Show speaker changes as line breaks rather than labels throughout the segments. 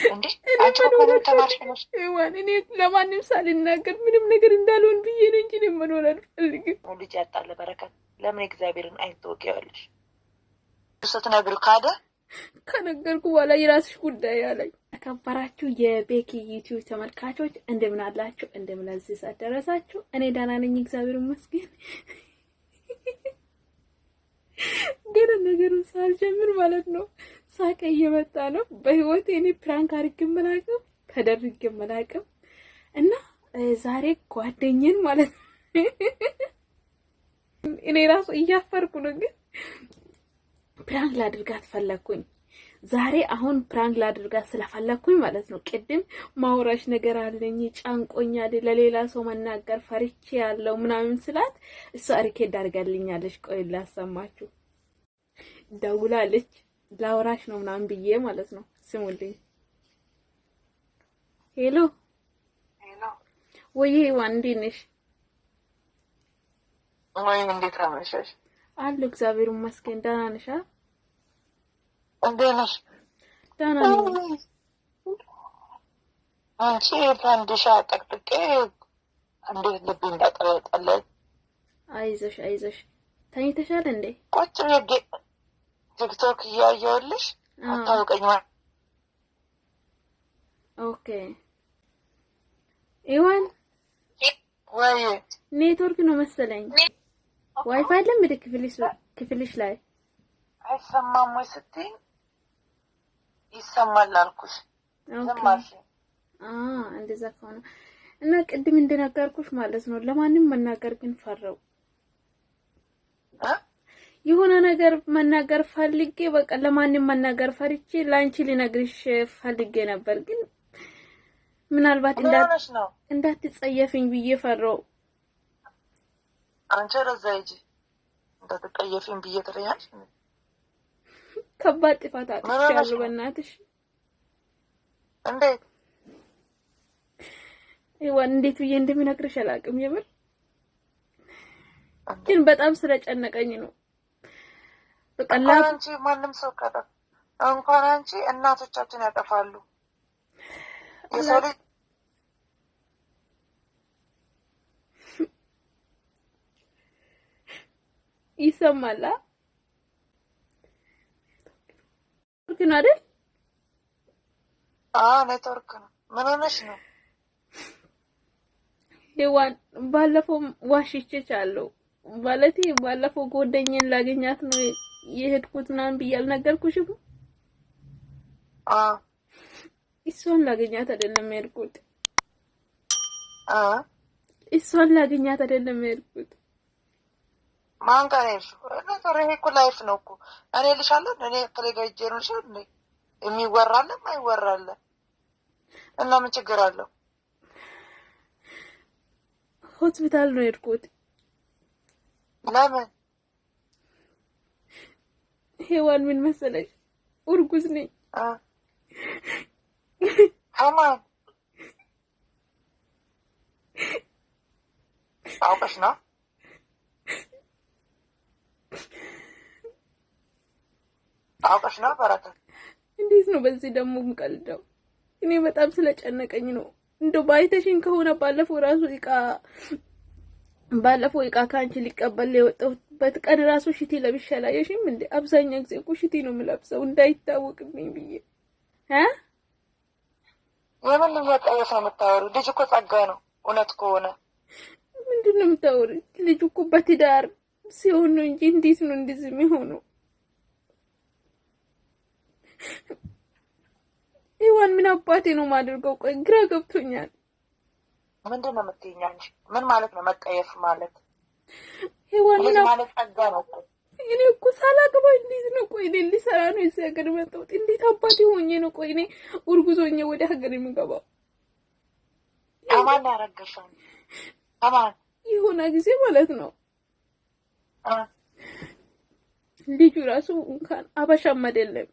እንዴ አንቺ እኮ ተማርሽ ነው
ይዋን እኔ ለማንም ሳልናገር ምንም ነገር እንዳልሆን ብዬ ነው እንጂ እኔ መኖር አልፈልግም።
ልጅ ያጣለ በረከት ለምን እግዚአብሔርን አይተወቂያለሽ? ስትነግሩ ካደ
ከነገርኩ በኋላ የራስሽ ጉዳይ አለኝ። ተከበራችሁ የቤኪ ዩቲዩብ ተመልካቾች እንደምን አላችሁ? እንደምን አዚስ አደረሳችሁ? እኔ ደህና ነኝ እግዚአብሔር ይመስገን። ግን ነገሩን ሳልጀምር ማለት ነው ሳቀ እየመጣ ነው። በህይወቴ እኔ ፕራንክ አድርጌም አላውቅም ተደርጌም አላውቅም እና ዛሬ ጓደኛን ማለት ነው እኔ ራሱ እያፈርኩ ነው። ግን ፕራንክ ላድርጋት ፈለኩኝ ዛሬ። አሁን ፕራንክ ላድርጋት ስለፈለኩኝ ማለት ነው ቅድም ማውራሽ ነገር አለኝ ጫንቆኛል፣ ለሌላ ሰው መናገር ፈርቼ ያለው ምናምን ስላት እሷ ሪኬድ አድርጋልኛለች። ቆይ ላሰማችሁ። ደውላለች ላውራሽ ነው ምናምን ብዬ ማለት ነው። ስሙልኝ። ሄሎ
ሄሎ፣
ወይ ዋንዲ ነሽ?
ወይ እንዴት አመሸሽ?
አሉ እግዚአብሔር ይመስገን። ደህና ነሽ?
እንዴት ነሽ?
ደህና ነኝ።
አንቺ ፈንድሻ ጠቅጥቄ እንዴት ልብ እንዳጠለጠለ።
አይዞሽ አይዞሽ። ተኝተሻል እንዴ?
ቁጭ ብዬ ቲክቶክ እያየሁልሽ አታውቀኝ።
ኦኬ ኢዋን
ወይ
ኔትወርክ ነው መሰለኝ። ዋይፋይ አለ እንዴ ክፍልሽ ላይ?
አይሰማም ወይ ስትይ ይሰማል አልኩሽ። ዘማሽ
እንደዛ ከሆነ እና ቅድም እንደነገርኩሽ ማለት ነው ለማንም መናገር ግን ፈራው። የሆነ ነገር መናገር ፈልጌ በቃ ለማንም መናገር ፈርቼ ላንቺ ሊነግርሽ ፈልጌ ነበር፣ ግን ምናልባት እንዳትጸየፊኝ ብዬ ፈራው።
አንቺ ረዛይጂ እንዳትጸየፊኝ ብዬ ትለኛለሽ።
ከባድ ጥፋት አጥቻለሁ በእናትሽ።
እንዴት
ይዋን እንዴት ብዬ እንደምነግርሽ አላውቅም። የምር ግን በጣም ስለጨነቀኝ ነው። በቀላሉ
አንቺ ማንም ሰው ካጠፋ እንኳን አንቺ እናቶቻችን ያጠፋሉ። የሰው ልጅ
ይሰማላ ግን አይደል?
ኔትወርክ ነው። ምን ሆነሽ ነው?
ይዋን ባለፈው ዋሽቼቻለሁ ማለት ባለፈው ጓደኛዬን ላገኛት ነው የሄድኩት ምናምን ብዬ አልነገርኩሽም? እሷን ላገኛት አይደለም የሄድኩት። እሷን ላገኛት አይደለም የሄድኩት።
ማን ጋር ነሽ? ይሄ እኮ ላይፍ ነው እኮ። እኔ ልሻለሁ እኔ ተለጋጅ ነው ልሻለሁ እንዴ? የሚወራለ ማይወራለ እና ምን ችግር አለው?
ሆስፒታል ነው የሄድኩት።
ለምን?
ሄዋን ምን መሰለሽ እርጉዝ ነኝ።
ከማን አውቀሽ ነው? አውቀሽ ነው? በረከት
እንዴት ነው በዚህ ደግሞ የምቀልደው? እኔ በጣም ስለጨነቀኝ ነው። እንደው ባይተሽኝ ከሆነ ባለፈው እቃ ካንቺ ሊቀበል የወጣሁበት ቀን ራሱ ሽቲ ለብሼ አላየሽም እንዴ? አብዛኛው ጊዜ እኮ ሽቲ ነው የምለብሰው እንዳይታወቅብኝ ብዬ።
የምን ልወጣው የምታወሩ? ልጅ እኮ ጸጋ ነው። እውነት ከሆነ
ምንድን ነው የምታወሩ? ልጅ እኮ በትዳር ሲሆን ነው እንጂ እንዴት ነው እንደዚህ የሚሆነው? ይዋን ምን አባቴ ነው ማድርገው? ቆይ ግራ ገብቶኛል።
ምንድን ነው የምትይኛለሽ? ምን ማለት ነው መቀየፍ ማለት?
ይዋን
ማለት ጸጋ ነው እኮ።
እኔ እኮ ሳላገባ እንዴት ነው ቆይ እኔ ልሰራ ነው እዚህ ሀገር መጣሁት? እንዴት አባቴ ሆኜ ነው ቆይ እኔ እርጉዝ ሆኜ ወደ ሀገር የምገባው?
ከማን ያረገሽው? ከማን?
የሆነ ጊዜ ማለት ነው ልጁ ራሱ እንኳን አበሻም አይደለም።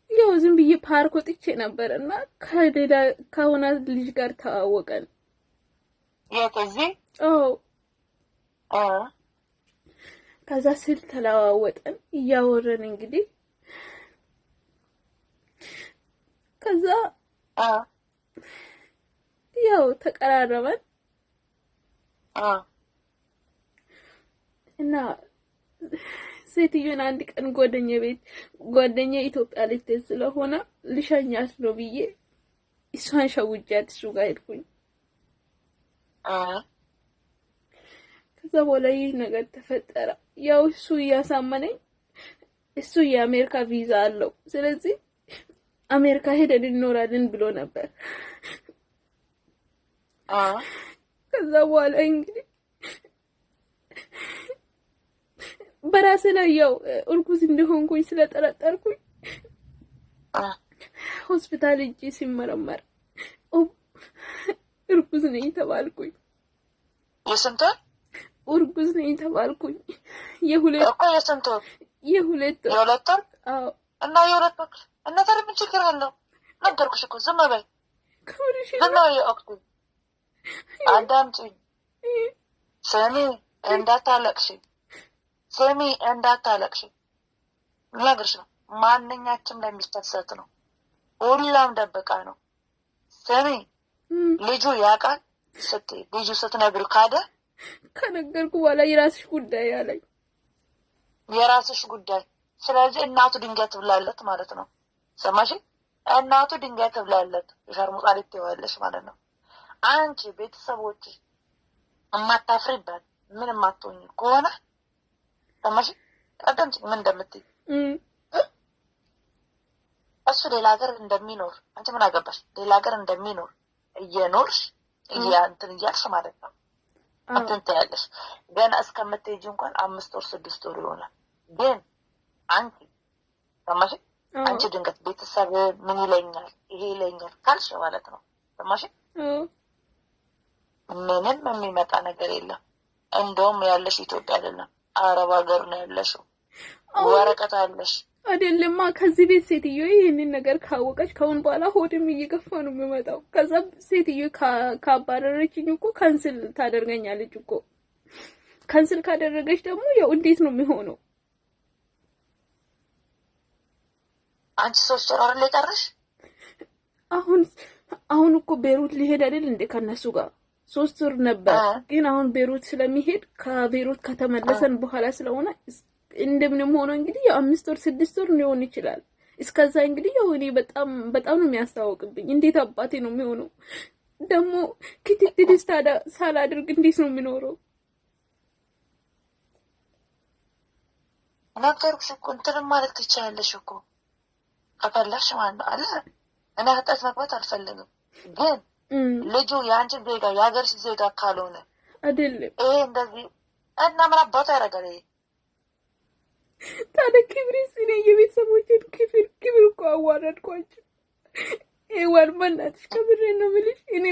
ያው ዝም ብዬ ፓርክ ወጥቼ ነበርና ከሆነ ልጅ ጋር ተዋወቀን።
የት? እዚህ?
ከዛ ስል ተለዋወጠን እያወረን እንግዲህ ከዛ ያው ተቀራረበን እና ሴትዮን አንድ ቀን ጓደኛ ኢትዮጵያ ልትሄድ ስለሆነ ልሸኛት ነው ብዬ እሷን ሸውጃት እሱ ጋር ሄድኩኝ። ከዛ በኋላ ይህ ነገር ተፈጠረ። ያው እሱ እያሳመነኝ እሱ የአሜሪካ ቪዛ አለው፣ ስለዚህ አሜሪካ ሄደን እንኖራለን ብሎ ነበር። ከዛ በኋላ እንግዲህ በራሴ ላይ ያው እርጉዝ እንደሆንኩኝ ስለጠረጠርኩኝ ሆስፒታል እጄ ሲመረመር እርጉዝ ነኝ ተባልኩኝ።
የስንት
እርጉዝ ነኝ ተባልኩኝ? የሁለት አዎ።
እና የሁለት እና ታዲያ ምን ችግር አለው? ነገርኩሽ እኮ ዝም በይ ዝም በይ። ኦክቲ አዳምጪኝ፣ ስሚ እንዳታለቅሽ፣ ስሚ እንዳታለቅሽ። ልነግርሽ ነው ማንኛችም ላይ የሚከሰት ነው። ሁላም ደብቃ ነው። ስሚ ልጁ ያውቃል ስትይ ልጁ ስትነግሪው ካደ
ከነገርኩ በኋላ የራስሽ ጉዳይ አለኝ።
የራስሽ ጉዳይ። ስለዚህ እናቱ ድንገት ብላለት ማለት ነው። ሰማሽ? እናቱ ድንገት ብላለት የሸርሙጣ ልትይዋለሽ ማለት ነው። አንቺ ቤተሰቦች የማታፍሪበት ምን የማትሆኝ ከሆነ ሰማሽ? አዳምጪ ምን እንደምትይ። እሱ ሌላ ሀገር እንደሚኖር አንቺ ምን አገባሽ? ሌላ ሀገር እንደሚኖር እየኖርሽ እንትን እያልሽ ማለት ነው እንትን ትያለሽ። ገና እስከምትሄጂ እንኳን 5 ወር 6 ወር ይሆናል። ግን አንቺ ሰማሽ? አንቺ ድንገት ቤተሰብ ምን ይለኛል ይሄ ይለኛል ካልሽ ማለት ነው ሰማሽ? ምንም የሚመጣ ነገር የለም። እንደውም ያለሽ ኢትዮጵያ አይደለም አረብ ሀገር ነው ያለሽው። ወረቀት አለሽ
አይደለማ? ከዚህ ቤት ሴትዮ ይሄንን ነገር ካወቀች ከውን በኋላ ሆድም እየገፋ ነው የሚመጣው። ከዛ ሴትዮ ካባረረችኝ እኮ ካንስል ታደርገኛለች እኮ። ካንስል ካደረገች ደግሞ ያው እንዴት ነው የሚሆነው?
አንቺ ሶስት ወር ላይ ቀረሽ።
አሁን እኮ ቤሩት ሊሄድ አይደል እንዴ ከነሱ ጋር 3 ወር ነበር። ግን አሁን ቤሩት ስለሚሄድ ከቤሩት ከተመለሰን በኋላ ስለሆነ እንደምንም ሆኖ እንግዲህ የ5 ወር 6 ወር ሊሆን ይችላል። እስከዛ እንግዲህ ያው እኔ በጣም ነው የሚያስታውቅብኝ። እንዴት አባቴ ነው የሚሆነው? ደግሞ ክትትልስ ታዲያ ሳላደርግ እንዴት ነው የሚኖረው?
ነገርኩሽ እኮ እንትን ማለት ትችላለሽ እኮ ከፈለግሽ ማለት ነው አለ። እኔ ኃጢአት መግባት አልፈልግም፣ ግን ልጁ የአንቺን ዜጋ የሀገርሽ ዜጋ ካልሆነ
አይደለም
ይሄ እንደዚህ እና ምን አባቱ ያደርጋል? ይሄ
ታዲያ ክብሬስ እኔ የቤተሰቦችን ክብር እኮ አዋረድኳቸው። ይሄዋን በእናትሽ ክብሬ ነው የምልሽ። እኔ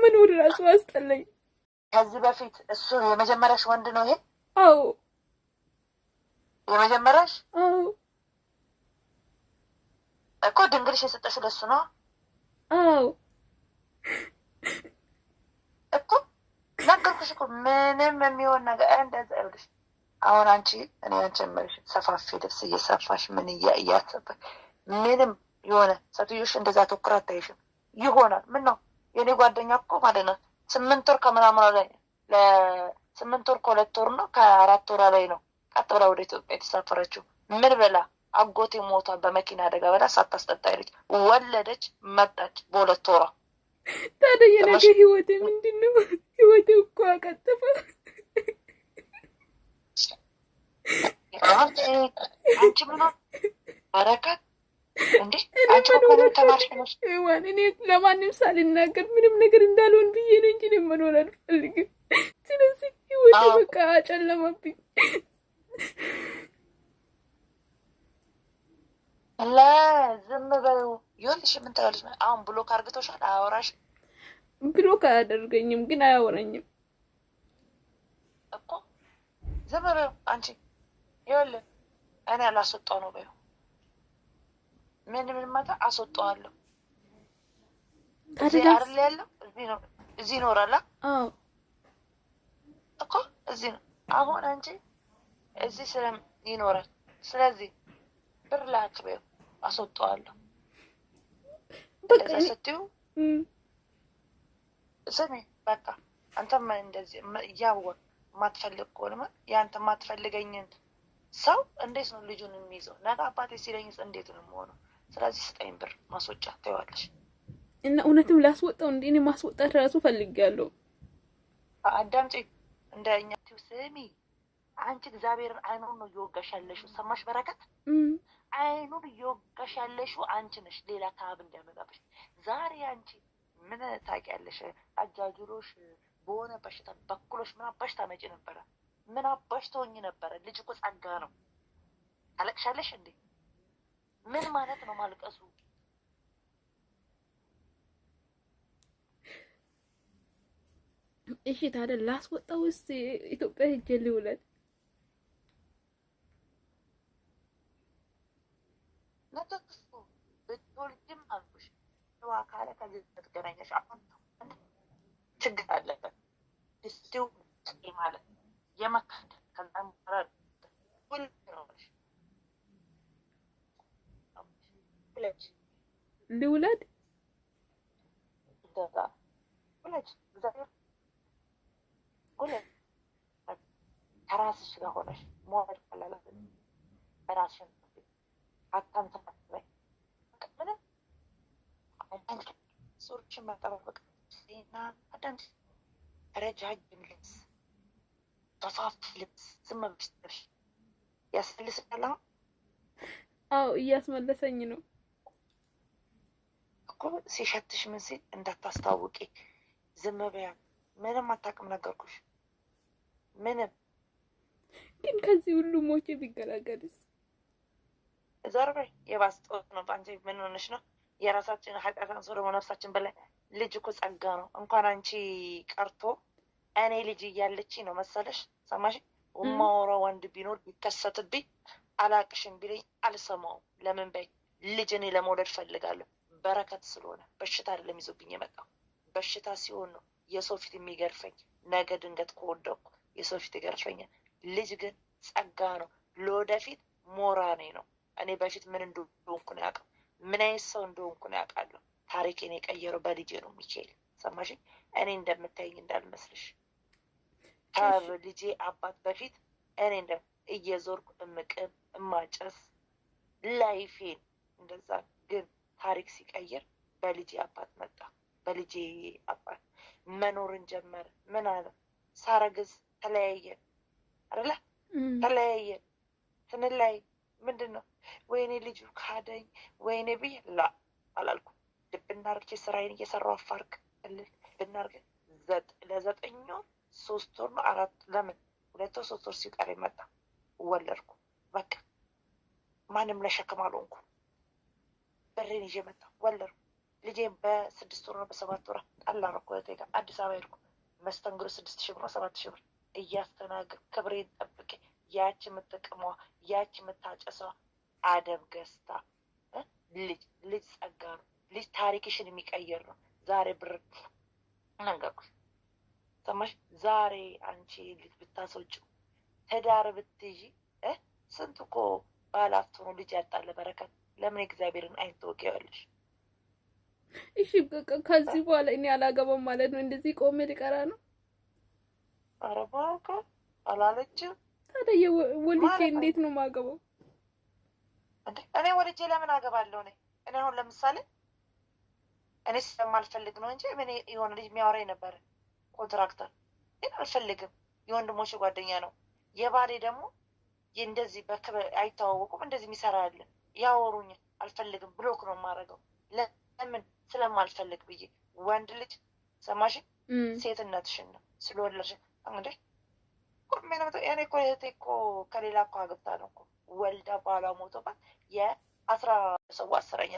መኖር እራሱ አስጠላኝ።
ከዚህ በፊት እሱ የመጀመሪያሽ ወንድ ነው ይሄ?
አዎ
የመጀመሪያሽ?
አዎ
እኮ ድንግልሽ የሰጠሽው ለሱ ነው?
አዎ
እኮ ነገርኩሽ እኮ ምንም የሚሆን ነገር እንደዛ ይኸውልሽ። አሁን አንቺ እኔ አንቺ መልሽ ሰፋፊ ልብስ እየሰፋሽ ምን እያሰበሽ ምንም የሆነ ሴትዮሽ እንደዛ ተኩራ አታይሽም ይሆናል። ምን ነው የኔ ጓደኛ እኮ ማለት ነው 8 ወር ከምናምን ላይ ለ8 ወር ከ2 ወር ነው ከ4 ወር ላይ ነው ቀጥ ብላ ወደ ኢትዮጵያ የተሳፈረችው። ምን ብላ አጎቴ ሞታ በመኪና አደጋ ብላ ሳታስጠጣ ሄደች፣ ወለደች፣ መጣች በ2 ወሯ።
ታዲያ የነገ ህይወቴ ምንድን ነው? ህይወቴ እኮ አቀጠፈ።
አንቺ ምን በረከት እንዴ? አንቺ እኮ ተማርሽ ነው።
እኔ ለማንም ሳልናገር ምንም ነገር እንዳልሆን ብዬ ነው እንጂ መኖር አልፈልግም። ስለዚህ ህይወቴ በቃ አጨለመብኝ።
ዝም በይው። ይኸውልሽ ምን ትላለች? አሁን ብሎክ አርግቶሻል። አያወራሽ?
ብሎክ አያደርገኝም ግን አያወራኝም
እኮ። ዝም በይው አንቺ። ይኸውልህ እኔ አላስወጣው ነው በይው። ምን ማታ አስወጣዋለሁ። እዚህ አይደል ያለው? እዚህ ይኖራል።
አዎ
እኮ እዚህ ነው። አሁን አንቺ እዚህ ይኖራል። ስለዚህ ብር ላክቤው አስወጣዋለሁ።
በቃ
እንደዛ ስትዩ ስሚ በቃ አንተም እንደዚህ እያወቅ የማትፈልግ ከሆነ ያንተ የማትፈልገኝን ሰው እንዴት ነው ልጁን የሚይዘው? ነገ አባቴ ሲለኝስ እንዴት ነው የምሆነው? ስለዚህ ስጠኝ ብር ማስወጫ ትይዋለሽ።
እና እውነትም ላስወጣው እንዴ? እኔ ማስወጣት ራሱ ፈልጌያለሁ።
አዳምጪ እንደ እኛ ስሚ፣ አንቺ እግዚአብሔርን አይኑን ነው እየወጋሽ ያለሽው። ሰማሽ በረከት? አይኑን እየወጋሽ ያለሽው አንቺ ነሽ። ሌላ ካብ እንዳያመጣብሽ። ዛሬ አንቺ ምን ታውቂያለሽ? አጃጅሎሽ በሆነ በሽታ በኩሎሽ ምን አባሽ ታመጪ ነበረ? ምን አባሽ ተወኝ ነበረ? ልጅ እኮ ጸጋ ነው። ታለቅሻለሽ እንዴ? ምን ማለት ነው ማልቀሱ?
እሺ ታዲያ ላስወጣው ውስጥ ኢትዮጵያ ሄጄ ልውለድ?
ነተክሱ ብትወልጅም አልኩሽ አካለ ከዚህ ትገናኛሽ። አሁን ችግር አለበት እስቲው ማለት የመካድ ከዛም
ልውለድ
ከራስሽ ጋር ሆነሽ መዋል ቀላል በራስሽን አታንተባይ ምንም አንዳንድ ሶርችን ማጠባበቅ ና አንዳንድ ረጃጅም ልብስ ተፋፍ ልብስ ዝም ብለሽ ያስፈልስናል።
አዎ እያስመለሰኝ ነው
እኮ ሲሸትሽ ምን ሲል እንዳታስታውቂ ዝም በያ። ምንም አታውቅም ነገርኩሽ። ምንም
ግን ከዚህ ሁሉ ሞቼ ቢገላገልስ?
ዘርበይ የባስ ጦት ነው። በአንቺ ምን ሆነሽ ነው? የራሳችን ኃጢአት አንሶ ደግሞ ነፍሳችን በላይ ልጅ እኮ ጸጋ ነው። እንኳን አንቺ ቀርቶ እኔ ልጅ እያለች ነው መሰለሽ። ሰማሽ? ማወራው ወንድ ቢኖር ቢከሰትብኝ አላቅሽም ቢለኝ አልሰማውም። ለምን በይ ልጅ እኔ ለመውለድ ፈልጋለሁ። በረከት ስለሆነ በሽታ አይደለም ይዞብኝ የመጣው። በሽታ ሲሆን ነው የሰው ፊት የሚገርፈኝ። ነገ ድንገት ከወደኩ የሰው ፊት ይገርፈኛል። ልጅ ግን ጸጋ ነው። ለወደፊት ሞራኔ ነው። እኔ በፊት ምን እንደሆንኩ ነው ያውቃል። ምን አይነት ሰው እንደሆንኩ ነው ያውቃለሁ። ታሪኬን የቀየረው በልጄ ነው። ሚካኤል ሰማሽ? እኔ እንደምታይኝ እንዳልመስልሽ። ከልጄ አባት በፊት እኔ እንደ እየዞርኩ እምቅም እማጨስ ላይፌን እንደዛ። ግን ታሪክ ሲቀይር በልጄ አባት መጣ። በልጄ አባት መኖርን ጀመረ። ምን አለ? ሳረግዝ ተለያየን አይደለ? ተለያየን። ስንለያይ ምንድን ነው ወይኔ ልጁ ካደኝ ወይኔ ብዬ ላ አላልኩም። ልብናርጌ ስራዬን እየሰራሁ አፋርክ እልል ብናርገ ለዘጠኝ ወር 3 ወር ነው 4 ለምን 2 ወር 3 ወር ሲቀር መጣ። ወለድኩ። በቃ ማንም ለሸክም አልሆንኩ። በሬን ይዤ መጣ። ወለድኩ። ልጄን በ6 ወር ነው በ7 ወር ጣላረኩ። ጋር አዲስ አበባ ሄድኩ። መስተንግዶ 6,000 ብር 7,000 ብር እያስተናገድ ክብሬን ጠብቄ ያቺ የምትጠቅመዋ ያቺ የምታጨሰዋ አደብ ገዝታ ልጅ ጸጋ ነው። ልጅ ታሪክሽን የሚቀየር ነው። ዛሬ ብር ነገርኩሽ። ሰማሽ? ዛሬ አንቺ ልጅ ብታስወጪው ትዳር ብትይዢ ስንት እኮ ባላፍት ሆኖ ልጅ ያጣለ በረከት። ለምን እግዚአብሔርን አይተወቂያለሽ?
እሺ ከዚህ በኋላ እኔ አላገባም ማለት ነው? እንደዚህ ቆሜ ልቀራ ነው?
ኧረ እባክህ አላለችም።
ታዲያ ወልጄ እንዴት ነው የማገባው?
እኔ ወልጄ ለምን አገባለሁ? እኔ አሁን ለምሳሌ እኔ ስለማልፈልግ ነው እንጂ ምን የሆነ ልጅ የሚያወራኝ ነበር ኮንትራክተር፣ ግን አልፈልግም። የወንድሞች ጓደኛ ነው። የባሌ ደግሞ እንደዚህ በክብር አይተዋወቁም። እንደዚህ የሚሰራ ያለ ያወሩኛል። አልፈልግም። ብሎክ ነው የማደርገው። ለምን? ስለማልፈልግ ብዬ። ወንድ ልጅ ሰማሽ? ሴትነትሽን ነው ስለወለድሽ እንግዲህ እኔ እኮ እህቴ እኮ ከሌላ እኮ አግብታ ነው እኮ ወልዳ ባሏ ሞቶባት የ10 ሰው 10ኛ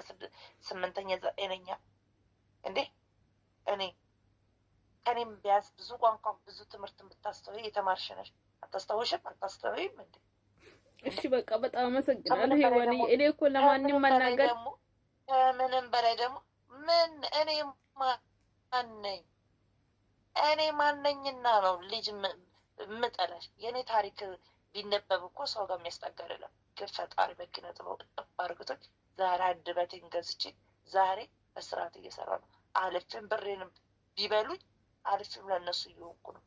8ኛ 9ኛ እንዴ እኔ ከኔም ቢያንስ ብዙ ቋንቋ ብዙ ትምህርት ብታስተውይ የተማርሽ ነሽ። አታስታውሽም? አታስተውይም እንዴ?
እሺ በቃ በጣም አመሰግናለሁ ሄዋን። እኔ እኮ ለማንም መናገር
ከምንም በላይ ደግሞ ምን እኔ ማነኝ? እኔ ማነኝና ነው ልጅ ምጠላሽ? የእኔ ታሪክ ቢነበብ እኮ ሰው ጋር የሚያስጠጋ አይደለም። ግን ፈጣሪ በኪነ ጥበብ አርግቶኝ ዛሬ አንድ በቴን ገዝቼ ዛሬ በስርዓት እየሰራ ነው። አልፍም ብሬንም ቢበሉኝ አልፍም ለእነሱ እየሆንኩ ነው።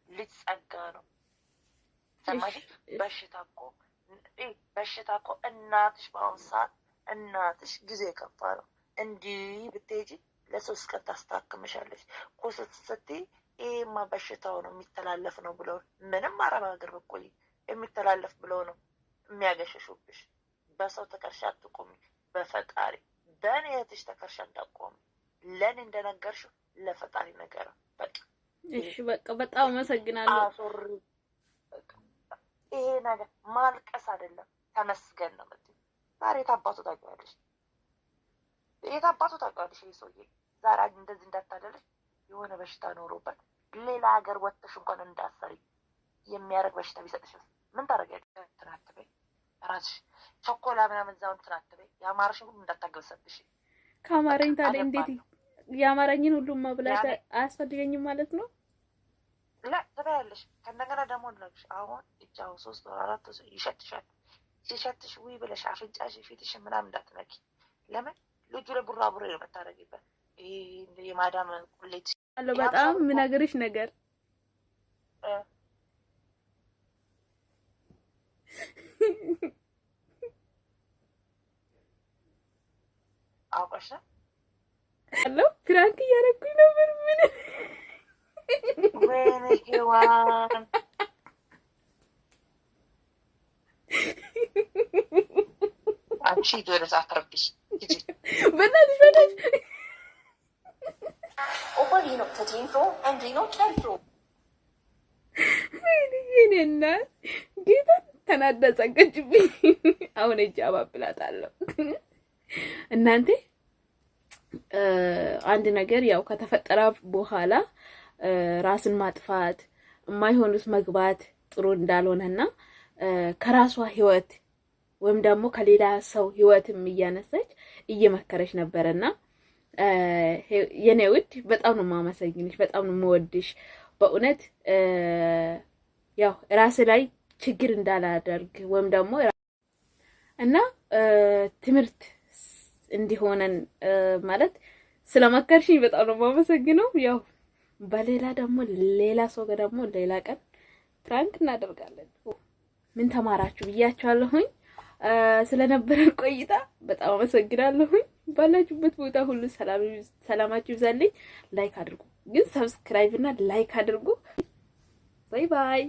ልጅ ጸጋ ነው። ሰማሽ? በሽታ እኮ እናትሽ በአሁኑ ሰዓት እናትሽ ጊዜ የከፋ ነው። እንዲህ ብትሄጂ ለ3 ቀን ታስታክምሻለች። ኮስት ስትይ ይሄማ በሽታው ነው የሚተላለፍ ነው ብለው ምንም አረብ ሀገር ብቆይ የሚተላለፍ ብለው ነው የሚያገሸሹብሽ። በሰው ተከርሻ አትቆሚ፣ በፈጣሪ በእኔ እህትሽ ተከርሻ እንዳቆሚ። ለእኔ እንደነገርሽው ለፈጣሪ ነገር በቃ
እሺ፣ በቃ በጣም አመሰግናለሁ።
አሶሪ ይሄ ነገር ማልቀስ አይደለም ተመስገን ነው የምትይው። ዛሬ የታባቱ ታውቂዋለሽ፣ የታባቱ ታውቂዋለሽ። ይሄ ሰውዬ ዛሬ እንደዚህ እንዳታደለሽ የሆነ በሽታ ኖሮበት ሌላ ሀገር ወጥተሽ እንኳን እንዳሰሪ የሚያደርግ በሽታ ቢሰጥሽ ምን ታደርጊያለሽ? ትናትበይ ራስሽ ቾኮላ ምናምን እዛውን ትናትበይ ያማረሽ ሁሉ እንዳታገብሰብሽ።
ከአማረኝ ታዲያ እንዴት ያማረኝን ሁሉ ማብላት አያስፈልገኝም ማለት ነው?
ላ ትበያለሽ። ከእንደገና ደግሞ ልነግርሽ አሁን እጃው 3 ወር 4 ወር ይሸትሻል። ሲሸትሽ ውይ ብለሽ አፍንጫሽ ፊትሽ ምናምን እንዳትነኪ። ለምን ልጁ ለቡራቡሬ ነው የምታደርጊበት። ይሄ የማዳም ቁሌት
አለ። በጣም ምነግርሽ ነገር
አውቀሽ ነው
አሎ ፍራንክ እያደረኩኝ ነበር። ምን
ወይኔ ሔዋን አንቺ ወደዛ አትረብሽ
በእናትሽ ይሄኔና ጌታ ተናዳ ጸገችብኝ። አሁን እጅ አባብላታለሁ። እናንተ አንድ ነገር ያው ከተፈጠረ በኋላ ራስን ማጥፋት የማይሆኑት መግባት ጥሩ እንዳልሆነና ከራሷ ህይወት ወይም ደግሞ ከሌላ ሰው ህይወትም እያነሳች እየመከረች ነበርና የኔ ውድ በጣም ነው የማመሰግንሽ፣ በጣም ነው የምወድሽ በእውነት ያው ራስ ላይ ችግር እንዳላደርግ ወይም ደግሞ እና ትምህርት እንዲሆነን ማለት ስለመከርሽኝ በጣም ነው የማመሰግነው። ያው በሌላ ደግሞ ሌላ ሰው ጋር ደግሞ ሌላ ቀን ፕራንክ እናደርጋለን። ምን ተማራችሁ ብያችኋለሁኝ። ስለነበረን ቆይታ በጣም አመሰግናለሁኝ። ባላችሁበት ቦታ ሁሉ ሰላማችሁ ይብዛልኝ። ላይክ አድርጉ፣ ግን ሰብስክራይብ እና ላይክ አድርጉ። ባይ ባይ።